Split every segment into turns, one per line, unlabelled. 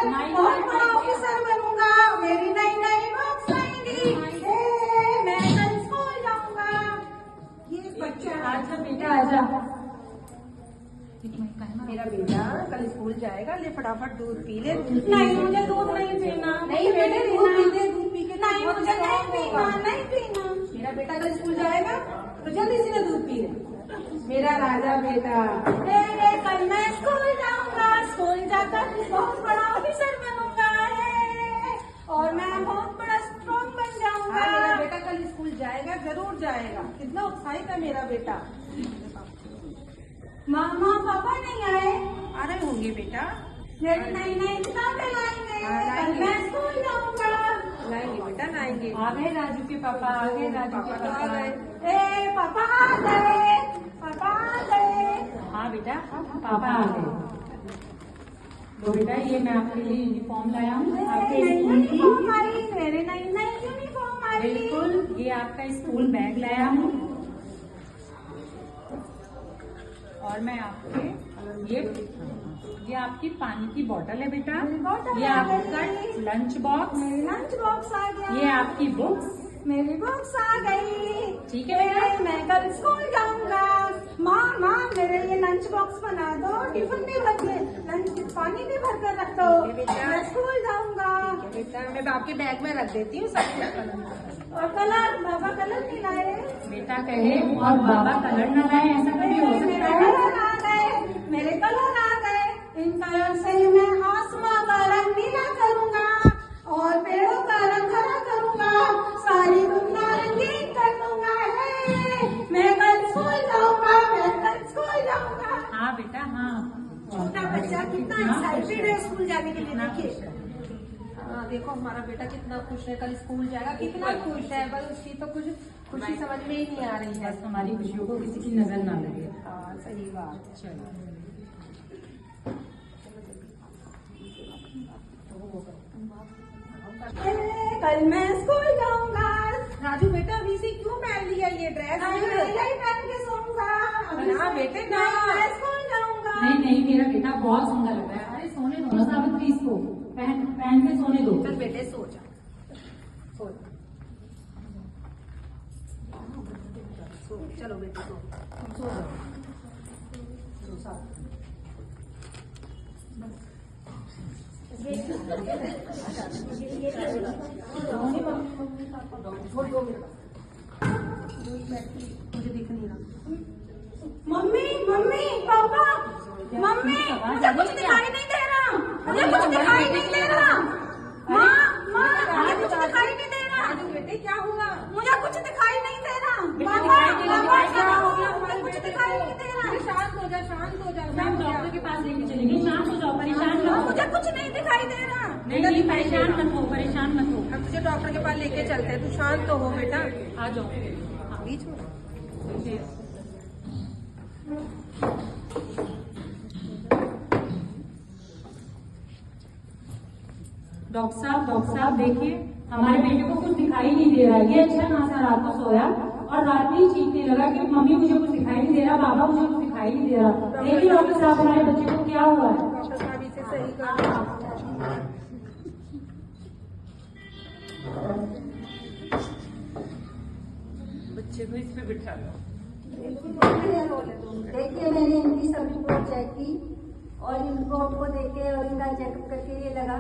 बहुत बड़ा ऑफिसर बनूंगा, मेरी नई नई बुक्स आएंगी, मैं कल स्कूल जाऊंगा। ये बच्चा
आजा बेटा आजा।
मेरा बेटा कल स्कूल जाएगा, ले फटाफट दूध पी ले।
नहीं मुझे दूध नहीं पीना।
नहीं बेटे दूध पी ले, दूध पी के नहीं मुझे नहीं पीना, नहीं पीना। मेरा बेटा कल स्कूल जाएगा तो जल्दी से दूध पी ले, मेरा राजा बेटा। कल मैं स्कूल जाऊंगा, स्कूल जाकर बहुत बड़ा ऑफिसर बनूंगा और मैं बहुत बड़ा स्ट्रॉन्ग बन जाऊंगा। मेरा बेटा कल स्कूल जाएगा, जरूर जाएगा। कितना उत्साहित है मेरा बेटा। मामा पापा नहीं आए? आ रहे होंगे बेटा, मेरी नई नई किताबें लाएंगे, कल मैं स्कूल जाऊंगा। लाएंगे बेटा लाएंगे।
आ गए राजू के पापा, आ गए राजू के पापा।
पापा आ गए, पापा आ गए।
हाँ बेटा पापा आ गए। तो बेटा ये मैं आपके लिए यूनिफॉर्म लाया हूँ आपके स्कूल की।
मेरे नई नई यूनिफॉर्म आई।
बिल्कुल, ये आपका स्कूल बैग लाया हूँ और मैं आपके ये आपकी पानी की बोतल है बेटा, ये आपका लंच बॉक्स,
मेरी लंच बॉक्स आ गया।
ये आपकी बुक्स,
मेरी बुक्स आ गई।
ठीक है बेटा।
मैं कल स्कूल जाऊंगा। माँ मेरे लिए लंच बॉक्स बना दो, टिफिन भी भर के, लंच पानी भी भर कर रख दो, मैं स्कूल जाऊंगा। बेटा मैं आपके बैग में रख देती हूँ सब कुछ। और कलर, बाबा कलर नहीं लाए।
बेटा कहे और बाबा कलर न लाए, ऐसा कभी हो सकता है?
कलर आ गए, मेरे कलर आ गए। इन कलर से मैं आसमां का रंग नीला करूंगा और पेड़ों का रंग हरा करूंगा, सारी दुनिया रंगीन कर दूंगा। मैं कल स्कूल जाऊंगा, मैं कल स्कूल जाऊंगा।
हाँ बेटा हाँ।
छोटा बच्चा कितना एक्साइटेड है स्कूल जाने के लिए। देखिए हाँ देखो हमारा बेटा कितना खुश है, कल स्कूल जाएगा, कितना खुश है। बस उसकी तो कुछ खुशी समझ में ही नहीं आ रही है।
बस हमारी खुशियों को किसी की नजर ना लगे।
हाँ सही बात।
चलो
कल मैं स्कूल जाऊंगा। राजू बेटा अभी से क्यों पहन लिया ये ड्रेस? यही पहन के सोऊंगा। ना बेटे ना, मैं स्कूल जाऊंगा।
नहीं मेरा बेटा बहुत सुंदर लग रहा है। अरे सोने दो ना सावित्री, इसको पहन के सोने दो।
चल बेटे सो जा, सो जा। चलो बेटे सो, तुम सो जाओ। मुझे दिख नहीं रहा। मम्मी पापा, मम्मी मुझे कुछ दिखाई नहीं दे रहा, मुझे कुछ दिखाई नहीं दे रहा। माँ मुझे कुछ दिखाई नहीं दे रहा। बेटे क्या हुआ? मुझे कुछ दिखाई नहीं दे रहा। पापा क्या हो गया? मुझे कुछ दिखाई नहीं दे रहा। शांत हो जा, शांत हो जा।
मैम डॉक्टर के पास लेके चलेंगे। शांत हो जाओ, परेशान मत हो।
मुझे कुछ नहीं दिखाई दे रहा।
नहीं परेशान मत हो, परेशान मत हो।
हम तुझे डॉक्टर के पास लेके चलते हैं, तू शांत तो हो बेटा।
आ जाओ
बीच में
डॉक्टर साहब देखिए, हमारे बेटे को कुछ दिखाई नहीं दे रहा है। ये अच्छा खासा रात को सोया और रात में चीखने लगा कि मम्मी मुझे कुछ दिखाई नहीं दे रहा, बाबा मुझे कुछ दिखाई नहीं दे रहा। देखिए डॉक्टर साहब हमारे बच्चे को क्या हुआ है।
डॉक्टर साहब इसे सही कर।
बच्चे को इस पे बिठा लो।
देखिए मैंने इनकी सब रिपोर्ट चेक की और इन रिपोर्ट को देख के और इनका चेकअप करके ये लगा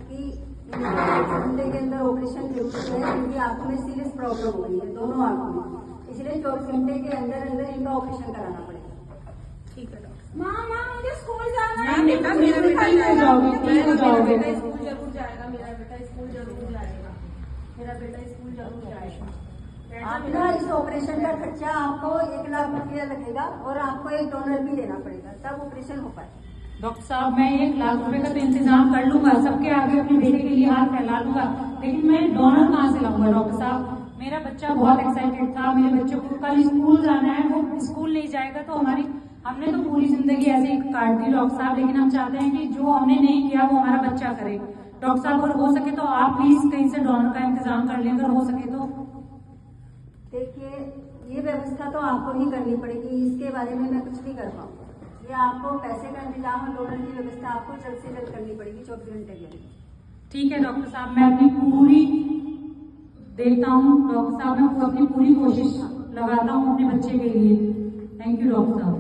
कि घंटे के अंदर ऑपरेशन जरूरत है। इनकी आंखों में सीरियस प्रॉब्लम हो रही है, दोनों आंखों में, इसलिए 24 घंटे के अंदर इनका ऑपरेशन कराना पड़ेगा।
ठीक है डॉक्टर। माँ मुझे स्कूल जाना है।
बेटा मेरा बेटा जाओगे, ठीक हो जाओगे।
मेरा बेटा स्कूल जरूर जाएगा, मेरा बेटा स्कूल जरूर जाएगा, मेरा बेटा स्कूल जरूर जाएगा।
आपका इस ऑपरेशन का खर्चा आपको 1 लाख रुपया लगेगा और आपको एक डोनर भी देना पड़ेगा, तब ऑपरेशन हो पाए।
डॉक्टर साहब मैं 1 लाख रुपए का तो इंतजाम कर लूंगा, सबके आगे अपने बेटे के लिए हाथ फैला लूंगा, लेकिन मैं डोनर कहाँ से लाऊंगा? डॉक्टर साहब मेरा बच्चा बहुत एक्साइटेड था, मेरे बच्चे को कल स्कूल जाना है, वो स्कूल नहीं जाएगा तो हमने तो पूरी जिंदगी ऐसे ही काट दी डॉक्टर साहब, लेकिन हम चाहते हैं कि जो हमने नहीं किया वो हमारा बच्चा करे। डॉक्टर साहब अगर हो सके तो आप प्लीज कहीं से डोनर का इंतजाम कर लें, अगर हो सके तो।
देखिए ये व्यवस्था तो आपको ही करनी पड़ेगी, इसके बारे में मैं कुछ नहीं कर पाऊंगा। ये आपको पैसे का इंतजाम और डोनर की व्यवस्था आपको जल्द से जल्द करनी पड़ेगी 24 घंटे के अंदर।
ठीक है डॉक्टर साहब, मैं अपनी पूरी देखता हूँ डॉक्टर साहब, मैं अपनी पूरी कोशिश लगाता हूँ अपने बच्चे के लिए। थैंक यू डॉक्टर साहब।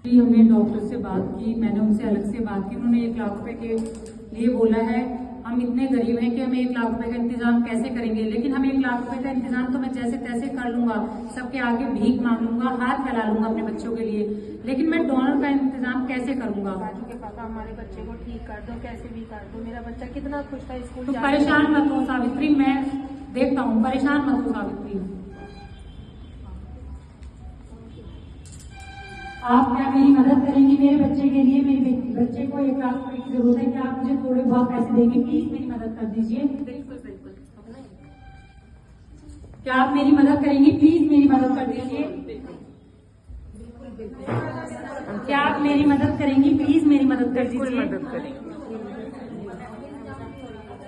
हमने डॉक्टर से बात की, मैंने उनसे अलग से बात की, उन्होंने 1 लाख रुपए के लिए बोला है। हम इतने गरीब हैं कि हम 1 लाख रुपए का इंतजाम कैसे करेंगे, लेकिन हम 1 लाख रुपए का इंतजाम तो मैं जैसे तैसे कर लूंगा, सबके आगे भीख मांग लूंगा, हाथ फैला लूंगा अपने बच्चों के लिए, लेकिन मैं डोनर का इंतजाम कैसे करूंगा?
राजू के पापा हमारे बच्चे को ठीक कर दो, कैसे भी कर दो। मेरा बच्चा कितना खुश था स्कूल
तो
जाने
परेशान मत हो सावित्री, मैं देखता हूँ, परेशान मत हो सावित्री। आप क्या मेरी मदद करेंगी मेरे बच्चे के लिए? मेरे बच्चे को 1 लाख रुपए की जरूरत है, क्या आप मुझे थोड़े बहुत पैसे देंगे? प्लीज मेरी मदद कर दीजिए।
बिल्कुल बिल्कुल।
क्या आप मेरी मदद करेंगी? प्लीज मेरी मदद कर दीजिए। क्या आप मेरी मदद करेंगी? प्लीज मेरी मदद कर दीजिए।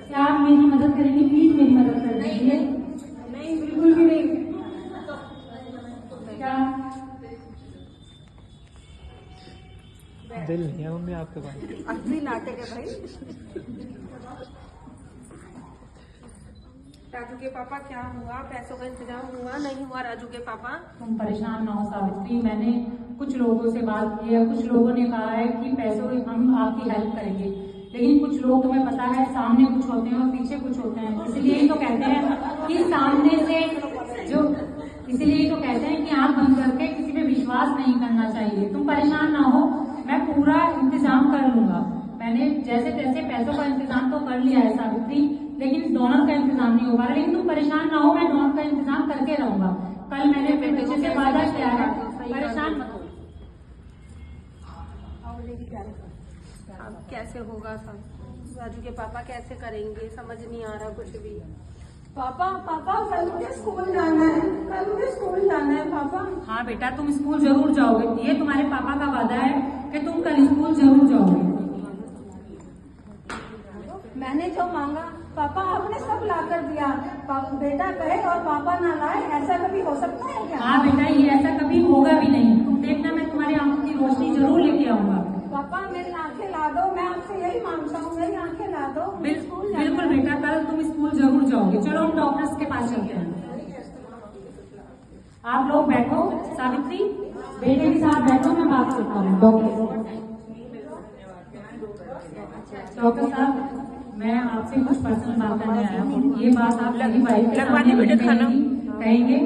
क्या आप मेरी मदद करेंगी? प्लीज मेरी मदद कर दीजिए। नहीं, बिल्कुल भी नहीं। क्या
दिल नहीं है मम्मी आपके पास?
असली नाटक है भाई।
राजू के पापा क्या हुआ? पैसों का इंतजाम हुआ नहीं हुआ? राजू के पापा
तुम परेशान ना हो सावित्री, मैंने कुछ लोगों से बात की है, कुछ लोगों ने कहा है कि पैसों हम आपकी हेल्प करेंगे, लेकिन कुछ लोग तुम्हें पता है सामने कुछ होते हैं और पीछे कुछ होते हैं, इसलिए तो कहते हैं कि सामने से जो इसलिए तो कहते हैं कि आंख बंद करके किसी पे विश्वास नहीं करना चाहिए। तुम परेशान ना हो, मैं पूरा इंतजाम कर लूंगा। मैंने जैसे तैसे पैसों का इंतजाम तो कर लिया है सावित्री, लेकिन डोनर का इंतजाम नहीं हो पा रहा। लेकिन तुम परेशान ना हो, मैं डोनर का इंतजाम करके रहूंगा। कल मैंने अपने बच्चे से वादा किया है, परेशान मत हो।
अब कैसे होगा सब? राजू के पापा कैसे करेंगे? समझ नहीं आ रहा कुछ भी। पापा पापा कल मुझे स्कूल जाना है, कल मुझे स्कूल जाना है पापा।
हाँ बेटा, तुम स्कूल जरूर जाओगे, ये तुम्हारे पापा का वादा है कि तुम कल स्कूल जरूर जाओगे।
मैंने जो मांगा पापा आपने सब ला कर दिया। बेटा कहे और पापा ना लाए, ऐसा कभी हो सकता है क्या?
हाँ बेटा, ये ऐसा कभी होगा भी नहीं। तुम देखना, मैं तुम्हारी आंखों की रोशनी जरूर लेके आऊंगा।
पापा मेरी आंखें ला दो, मैं आपसे यही मांगता हूँ, मेरी आंखें ला दो।
बिल्कुल बेटा, कल तुम स्कूल जरूर जाओगे। चलो हम डॉक्टर्स के पास चलते हैं। आप लोग बैठो, सावित्री बेटे के साथ बैठो, मैं बात करता हूँ डॉक्टर साहब। मैं आपसे कुछ पर्सनल बात करने आया हूँ। ये बात आप मेरी वाइफ के सामने कहेंगे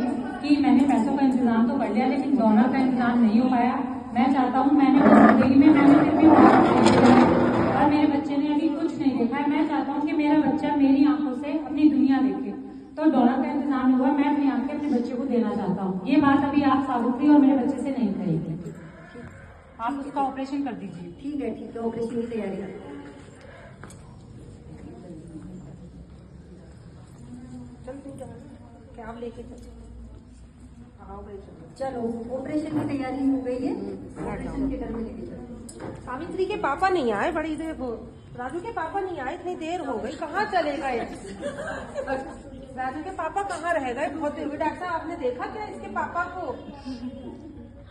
कि मैंने पैसों का इंतजाम तो कर लिया, लेकिन डोनर का इंतजाम नहीं हो पाया। मैं चाहता हूँ, मैंने जिंदगी में मैंने फिर भी बहुत कुछ देखा है और मेरे बच्चे ने अभी कुछ नहीं देखा है। मैं चाहता हूँ कि मेरा बच्चा मेरी आंखों से अपनी दुनिया देखे, तो डोनर का इंतजाम हुआ, मैं अपनी आंखें अपने बच्चे को देना चाहता हूँ। ये बात अभी आप सावित्री और मेरे बच्चे से नहीं करेंगे। आप उसका ऑपरेशन कर दीजिए।
ठीक है, ऑपरेशन की तैयारी करो।
चल तू जा, क्या आप लेके चल।
चलो ऑपरेशन की तैयारी हो गई है, ऑपरेशन के घर में लेके चलो।
सावित्री के पापा नहीं आए, बड़ी देर हो। राजू के पापा नहीं आए, इतनी देर हो गई, कहाँ चले गए? राजू के पापा कहाँ रह गए? बहुत देर हुई। डॉक्टर साहब आपने देखा क्या इसके पापा को?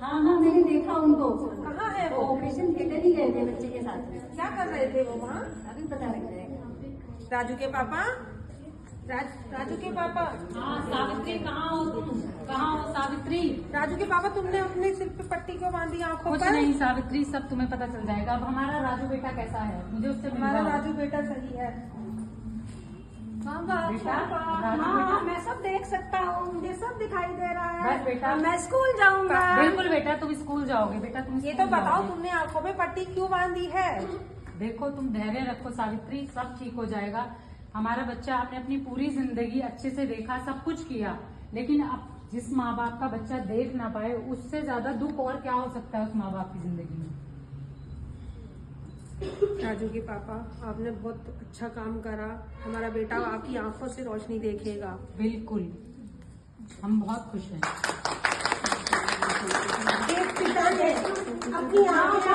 हाँ मैंने देखा उनको।
कहाँ है वो?
ऑपरेशन थिएटर ही गए थे बच्चे के साथ में।
क्या कर रहे थे वो वहाँ?
अभी पता लग जाएगा।
राजू के पापा, राजू के पापा।
हाँ सावित्री, कहाँ हो तुम? कहाँ हो सावित्री?
राजू के पापा, तुमने अपने सिर पे पट्टी क्यों बांधी आंखों
कुछ
पर?
नहीं सावित्री, सब तुम्हें पता चल जाएगा। अब हमारा राजू बेटा कैसा है, मुझे उससे
हमारा
मिलवाओ।
राजू बेटा सही है।
बेटा, राजू
हाँ
बेटा।
मैं सब देख सकता हूँ, मुझे सब दिखाई दे रहा है।
बस बेटा।
मैं स्कूल जाऊंगा।
बिल्कुल बेटा, तुम स्कूल जाओगे। बेटा तुम
ये
स्कूल
तो बताओ,
जाओगे।
तुमने आंखों पे पट्टी क्यों बांधी है?
देखो, तुम धैर्य रखो सावित्री, सब ठीक हो जाएगा। हमारा बच्चा, आपने अपनी पूरी जिंदगी अच्छे से देखा, सब कुछ किया, लेकिन अब जिस माँ बाप का बच्चा देख ना पाए, उससे ज्यादा दुख और क्या हो सकता है उस माँ बाप की जिंदगी में।
राजू के पापा, आपने बहुत अच्छा काम करा। हमारा बेटा आपकी आंखों से रोशनी देखेगा।
बिल्कुल, हम बहुत खुश हैं।
एक पिता ने अपनी आंखों